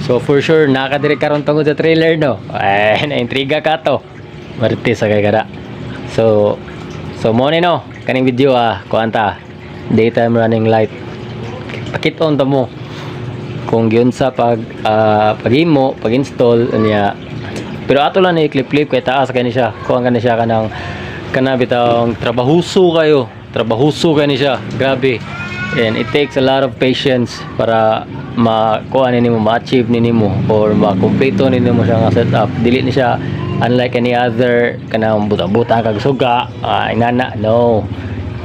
So for sure nakadiri karon tungod sa trailer no. Ay na-intriga ka to. Marti sa kay kada. So mo ni no kaning video kuanta daytime running light. Pakit-on ta mo kung gyud sa paghimo, pag-install niya. Pero ato lang ni clip-clip kay taas kay ni siya. Kuan kani siya kanang bitawng trabahuso kayo. Trabahuso kani siya. Grabe. And it takes a lot of patience para makuha nimo, ma-achieve nimo or ma-kompleto nimo siya nga setup. Dili ni siya unlike any other kanang buta-buta kag suga. Ingana no.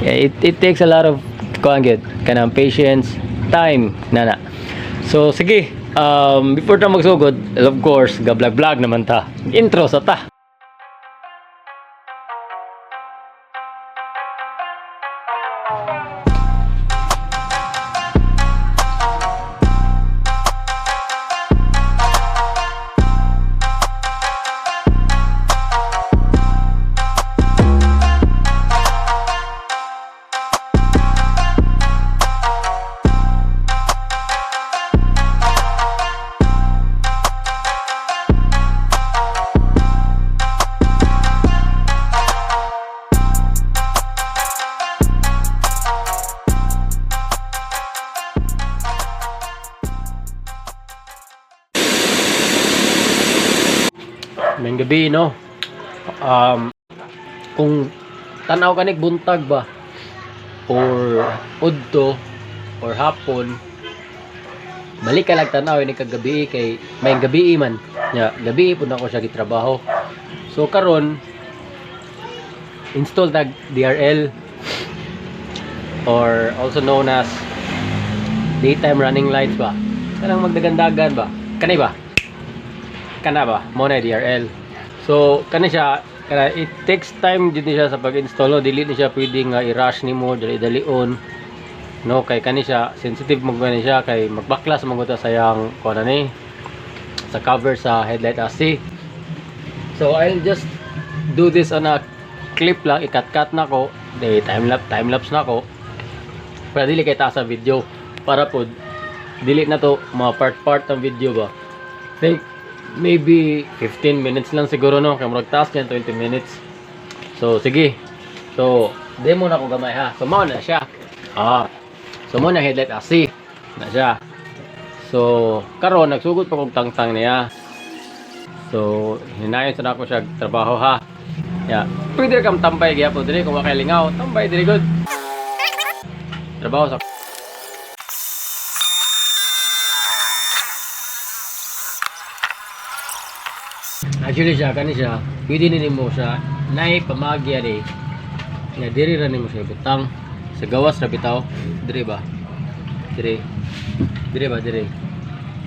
It takes a lot of kuan gyud kanang patience, time nana. So sige, before ta magsugod, of course, ga-vlog naman ta. Intro sa ta. May gabi no. Kung tanaw kanig buntag ba or udto or hapon, balik ka lang tanaw ni kagabi kay may gabi man. Ya, gabi pud ako siya gitrabaho. So karon install tag DRL or also known as daytime running lights ba. Kanang magdagandagan ba? Kanay ba? Kana ba mo na DRL. So kani siya it takes time din siya sa pag-install no. Dili ni siya pwedeng i-rush nimo dali-dalion no kay kani siya sensitive mo gani siya kay magbaklas mo ta sayang kuno ni sa cover sa headlight AC. So I'll just do this on a clip lang, ikat-cut na ko, time lapse na ko para dili kay ta sa video para pod dili na to mga part ng video ba. Think maybe 15 minutes lang siguro no kay murag task yan 20 minutes. So sige, so demo na ko gamay ha. So mao na siya so mao na headlight AC na siya. So karon nagsugod pa kog tangtang niya. So hinayon sa nako siya trabaho ha. Pwede kam tambay gyapon diri kung wa kay lingaw, tambay diri good trabaho sa actually siya kani siya pwede nimo siya nay pamagya di nga diri ra nimo siya butang sa gawas ra bitaw diri ba diri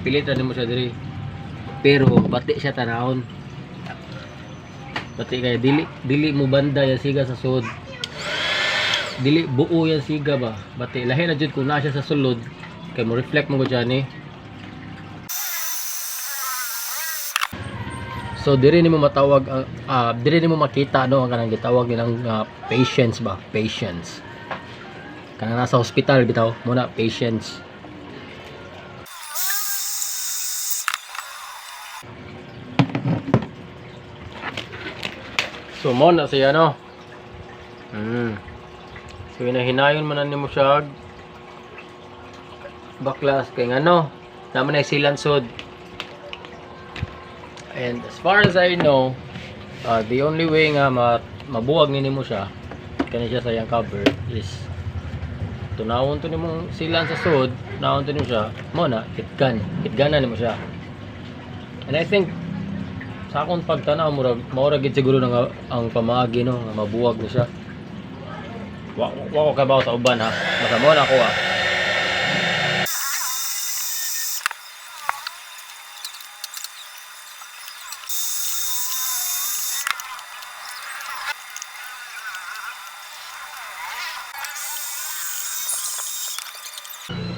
pilit ra nimo siya diri pero bati siya tanahon bati kay dili mo banda ya siga sa sud dili buo yan siga ba bati lahi na jud kung na siya sa sulod kay mo reflect mo ko dyan eh. So diri nimo matawag diri nimo makita no ang kanang gitawag nilang patience ba, patience. Kanang nasa hospital bitaw muna patience. So mo na siya no. So hinahinayon man nimo siya baklas kay ngano naman ay silansod. And as far as I know, the only way nga mabuwag nimo siya kani siya sa yang cover is tunawon to nimo silan sa sud, tunawon to nimo siya mo na hitgan na nimo siya. And I think sa akong pagtanaw mura gid siguro nga ang pamaagi no nga mabuwag ni siya. Wa ko kabaw sa uban ha. Basta mo na ako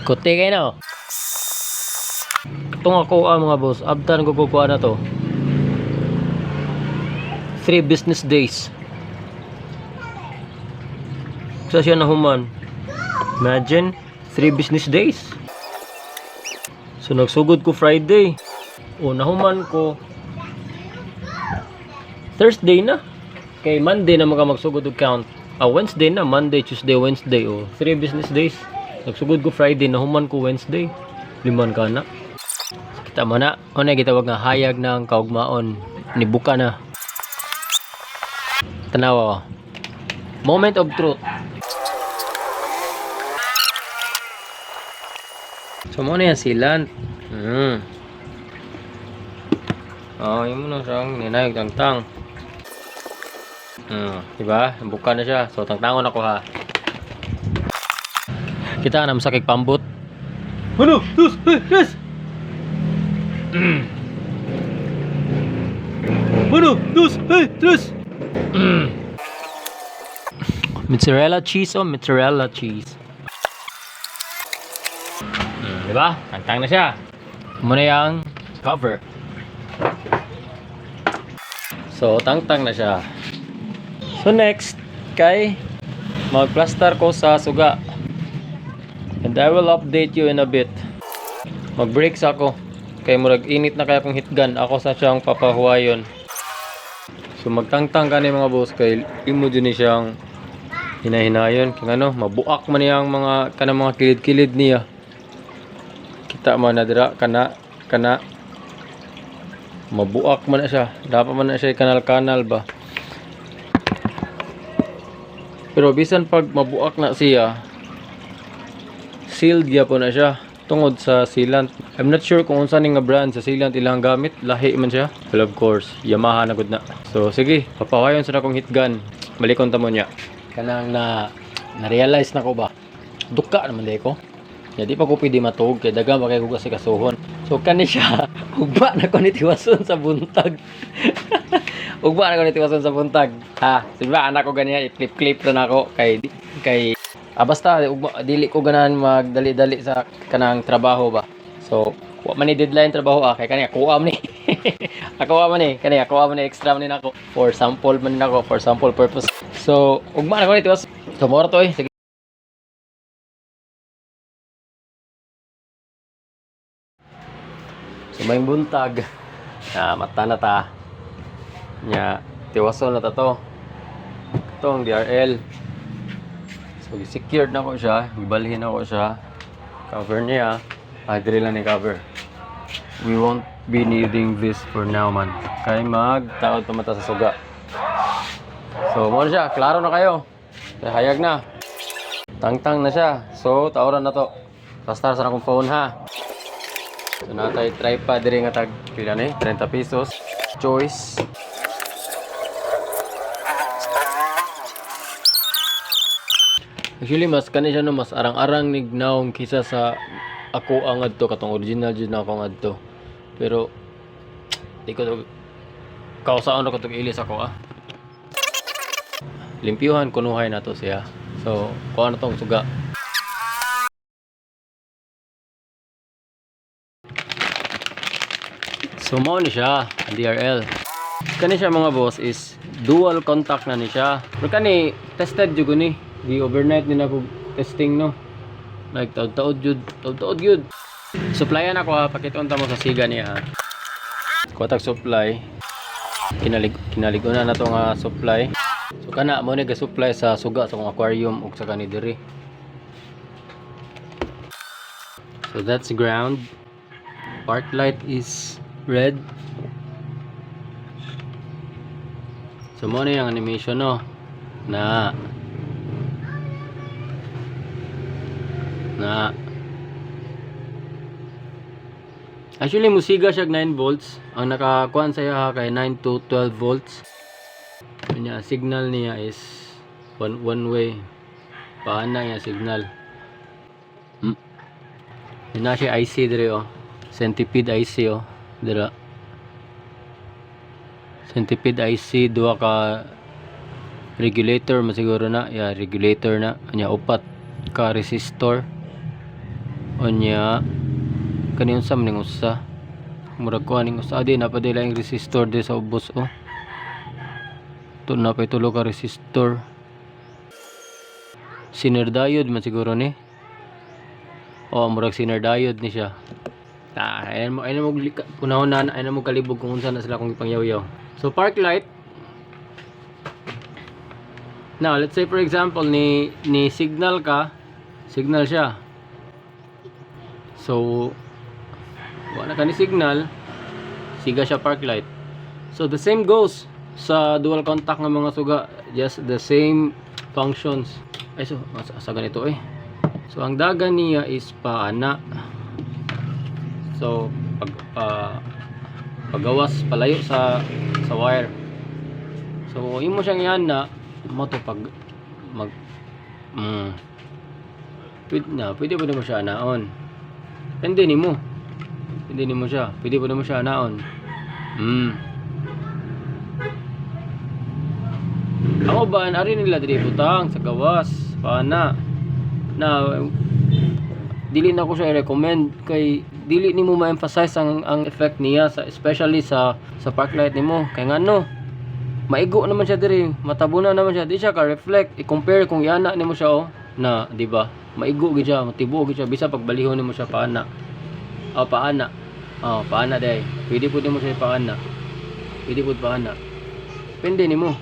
Kuti kayo na. Itong ako mga boss, abtan ko kukuha na to 3 business days. Sa siya na human. Imagine 3 business days. So nagsugod ko Friday. O nahuman ko Thursday na. Kay Monday na maka magsugod og count. Wednesday na, Monday, Tuesday, Wednesday. 3 business days. Nagsugod ko Friday, nahuman ko Wednesday. Liman ka na. Kita mo na. O na gitawag nga hayag ng kaugmaon. Nibuka na. Tanawa. Moment of truth. So mo na yan silan. Yung mo na siyang ninayog tangtang. Diba? Buka na siya. So tangtangon ako ha. Kita na masakig pambot. Ano? Tus! Yes! Ano? Tus! Tus! Mozzarella cheese mozzarella cheese. Diba? Tangtang na siya. Muna yung cover. So, tangtang na siya. So, next, kay magplaster ko sa suga. And I will update you in a bit. Mag-brakes ako. Kay murag init na kaya kong hitgun. Ako sa siyang papahuwayon. So, magtangtang ka ni mga boss. Kay imo dyan ni siyang hinahinayon. Kaya ano, mabuak man niyang mga kanang mga kilid-kilid niya. Kita man na dira kana mabuak man na siya. Dapat man na siya kanal-kanal ba. Pero bisan pag mabuak na siya, sealed gyapon na siya tungod sa sealant. I'm not sure kung unsa ning nga brand sa sealant ilang gamit. Lahi man siya. Well, of course, Yamaha na gud na. So sige, papawayon sa akong hitgun. Malikon ta mo niya. Kanang na-realize na ko ba. Duka naman day ko. Ya di pa ko pwede matug kay daga ba kay ko kasi kasuhon. So kani siya ugba na ko ni tiwason sa buntag. Ugba na ko ni tiwason sa buntag. Ha, siba anak ko ganiya i-clip na nako kay basta ugba dili ko ganahan magdali-dali sa kanang trabaho ba. So wa man ni deadline trabaho kay kani ako am ni. Ako man ni kani ako am ni extra man ni nako for sample man nako for sample purpose. So ugba na ko ni tiwas. Tomorrow to sige. So may buntag mata na ta nya tiwason na ta to itong DRL. So secured na ko siya, ibalhin na ko siya, cover niya adre lang ni cover. We won't be needing this for now man kay magtaod pa mata sa suga. So mo na siya, klaro na kayo kay hayag na tangtang na siya. So taoran na to basta sa akong phone ha. So natay tripod diri nga tag pila ni 30 pesos. Choice. Actually mas kani siya no mas arang-arang nig naong kisa sa ako ang adto katong original jud na ako ang adto. Pero di ko kausaon ko tug ilis ako Limpyuhan kunuhay na to siya. So kuha na tong suga. So mo ni siya DRL. Kani siya mga boss is dual contact na ni siya. Pero kani tested jud ni. Di overnight din ako testing no. Like taud-taud jud. Supplyan ako pakiton ta mo sa siga niya Kotak supply. Kinaligon na to nga supply. So kana mo ni ga-supply sa suga sa akong aquarium ug sa kani diri. So that's ground. Part light is red. So mo na yung animation no na actually musiga siya 9 volts ang nakakuan sa iya kay 9 to 12 volts. Kanya signal niya is one way paana niya signal. Yun na siya IC dire Centipede IC dira. Centipede IC duha ka regulator masiguro na regulator na anya upat ka resistor onya kanin sa maning usa murag ko aning usa di napadala yung resistor di sa ubos to na pay tulo ka resistor sinner diode man siguro ni murag sinner diode ni siya Ayun mo una ayun mo kalibog kung unsa na sila kung ipangyaw-yaw. So park light. Now, let's say for example ni signal ka, signal siya. So wala ka ni signal, siga siya park light. So the same goes sa dual contact ng mga suga, just the same functions. Ay so asa ganito eh. So ang dagan niya is paana. So paggawas palayo sa wire. So imo siyang yan na mo to pag pwede mo siya anaon. Pwede nimo siya. Pwede mo siya anaon. Ako ba ari nila diri butang sa gawas paana. Na dili na ko siya i-recommend kay dili nimo ma-emphasize ang effect niya sa especially sa park light nimo kay ngano maigo naman siya diri, matabunan naman siya, di siya ka reflect i-compare kung yana nimo siya na di ba maigo gid siya, matibuo gid siya bisa pagbalihon nimo siya paana paana day pwede mo siya paana pwede nimo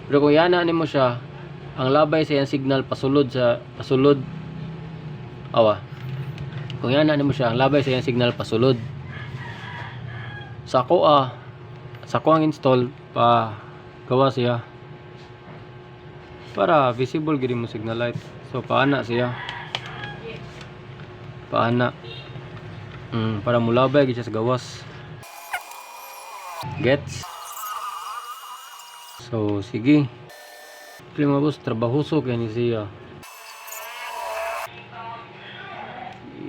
pero kung yana nimo siya ang labay sa iyang signal pasulod kung yana nimo siya ang labay sa iyang signal pasulod sa ko ang install pa gawa siya para visible gid mo signal light. So paana siya para mulabay gid siya sa gawas. Gets? So sige mga boss, trabahoso kaya ni siya.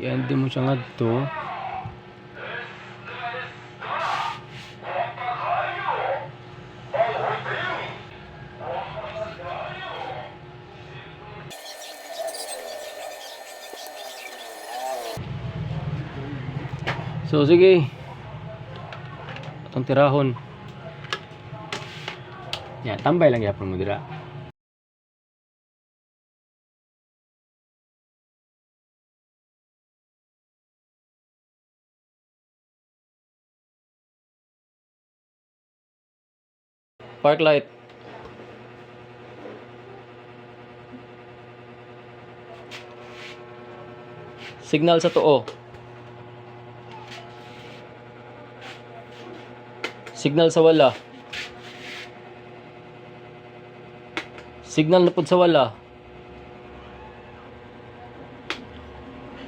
Yan din mo siya ngadto. So sige, itong tirahon yan, tambay lang yapon mo dira. Park light. Signal sa tuo. Signal sa wala. Signal na pud sa wala.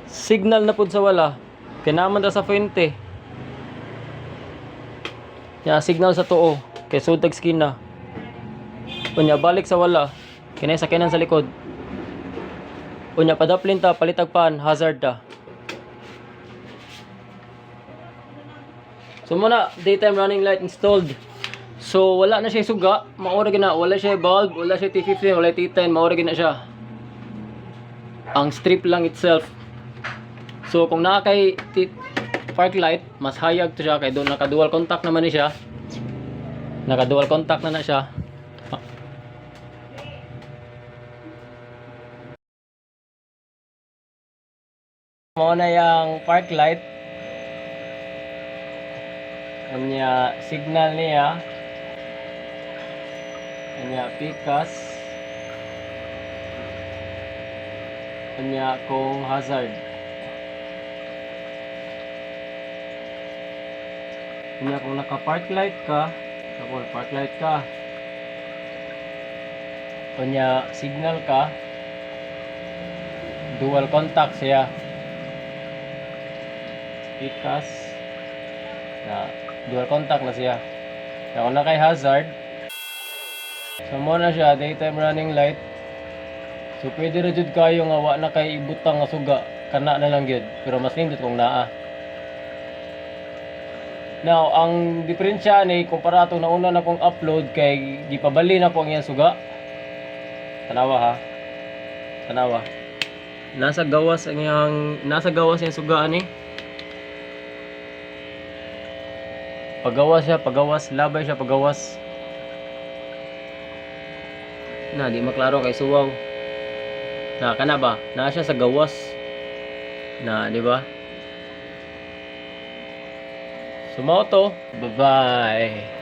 Signal na pud sa wala. Kinaman ta sa fuente. Ya signal sa tuo. Kay sudtag skina. Unya balik sa wala. Kinay sakinan sa likod. Unya padaplin ta palitag pan hazard ta. So muna daytime running light installed. So wala na siya suga, maura gina, wala siya bulb, wala siya T15, wala T10, maura gina siya. Ang strip lang itself. So kung naa kay park light, mas hayag to siya kay doon naka dual contact naman ni siya. Naka dual contact na siya. Mo na yang park light. Kanya signal niya. Kanya pikas. Kanya kung hazard. Kanya kung naka-park light ka, park light ka. Kanya signal ka. Dual contact siya. Pikas. Na dual contact na siya. Kaya kung naka hazard, so mo na siya daytime running light. So pwede ra jud kayo nga wa na kay ibutang nga suga, kana na lang gyud, pero mas nindot kung naa. Now, ang diferensya ni kumpara to na una na kong upload kay gipabali na ko ang iyang suga. Tanawa ha. Tanawa. Nasa gawas yung suga ani. Pagawas, labay siya pagawas. Na di maklaro kay suwaw. Na kana ba? Na siya sa gawas. Na, di ba? So mao to. Bye-bye.